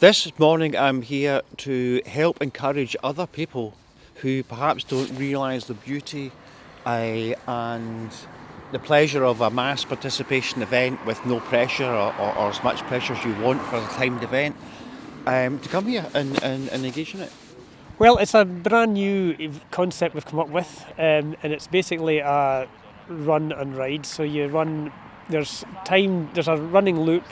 This morning I'm here to help encourage other people who perhaps don't realise the beauty and the pleasure of a mass participation event with no pressure or as much pressure as you want for a timed event, to come here and engage in it. Well, it's a brand new concept we've come up with, and it's basically a run and ride. So you run, there's a running loop,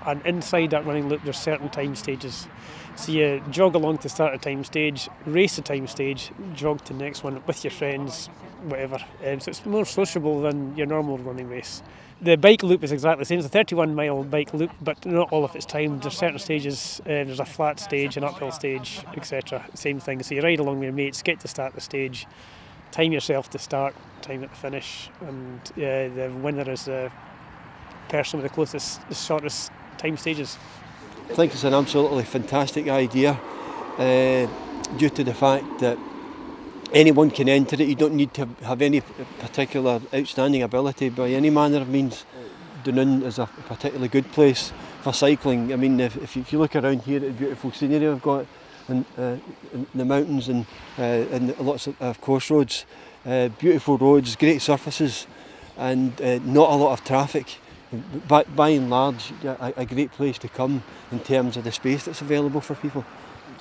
and inside that running loop there's certain time stages. So you jog along to start a time stage, race a time stage, jog to the next one with your friends, whatever. So it's more sociable than your normal running race. The bike loop is exactly the same. It's a 31-mile bike loop, but not all of it's timed. There's certain stages. There's a flat stage, an uphill stage, etc. Same thing. So you ride along with your mates, get to start the stage, time yourself to start, time at the finish, and the winner is the person with the shortest time stages. I think it's an absolutely fantastic idea due to the fact that anyone can enter it. You don't need to have any particular outstanding ability by any manner of means. Dunoon is a particularly good place for cycling. I mean, if you look around here at the beautiful scenery we've got in the mountains and lots of course roads, beautiful roads, great surfaces, and not a lot of traffic. By and large, a great place to come in terms of the space that's available for people.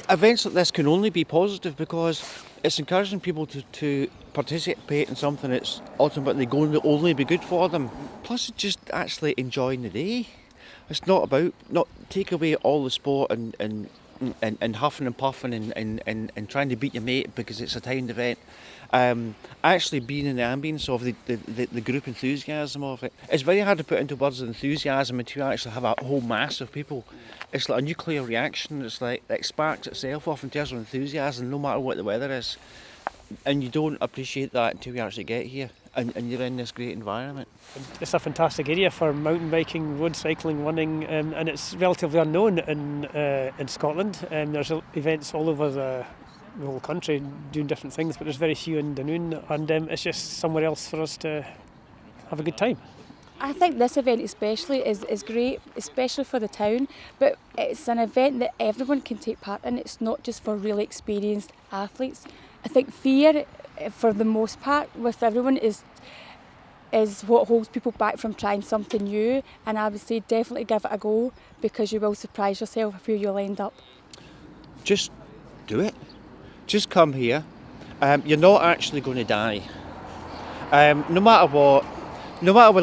Events like this can only be positive because it's encouraging people to participate in something that's ultimately going to only be good for them. Plus, it's just actually enjoying the day. It's not about not take away all the sport and huffing and puffing and trying to beat your mate because it's a timed event. Actually being in the ambience of the group enthusiasm of it. It's very hard to put into words the enthusiasm until you actually have a whole mass of people. It's like a nuclear reaction. It's like it sparks itself off in terms of enthusiasm no matter what the weather is. And you don't appreciate that until you actually get here and you're in this great environment. It's a fantastic area for mountain biking, road cycling, running, and it's relatively unknown in Scotland. There's events all over the whole country doing different things, but there's very few in Dunoon, and it's just somewhere else for us to have a good time. I think this event especially is great, especially for the town, but it's an event that everyone can take part in. It's not just for really experienced athletes. I think fear, for the most part, with everyone is what holds people back from trying something new, and I would say definitely give it a go because you will surprise yourself of where you'll end up. Just do it. Just come here. You're not actually going to die. No matter what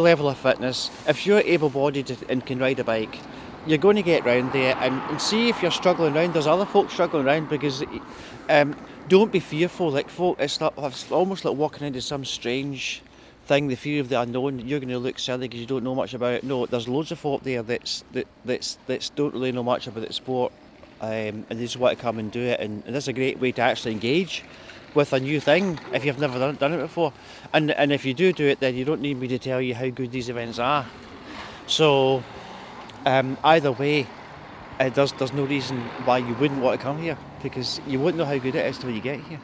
level of fitness, if you're able-bodied and can ride a bike, you're going to get round there and see if you're struggling around. There's other folks struggling around because don't be fearful. Like it's almost like walking into some strange thing, the fear of the unknown. You're going to look silly because you don't know much about it. No, there's loads of folk there that don't really know much about the sport. And they just want to come and do it, and that's a great way to actually engage with a new thing if you've never done it before. And if you do it, then you don't need me to tell you how good these events are. So either way, there's no reason why you wouldn't want to come here because you wouldn't know how good it is till you get here.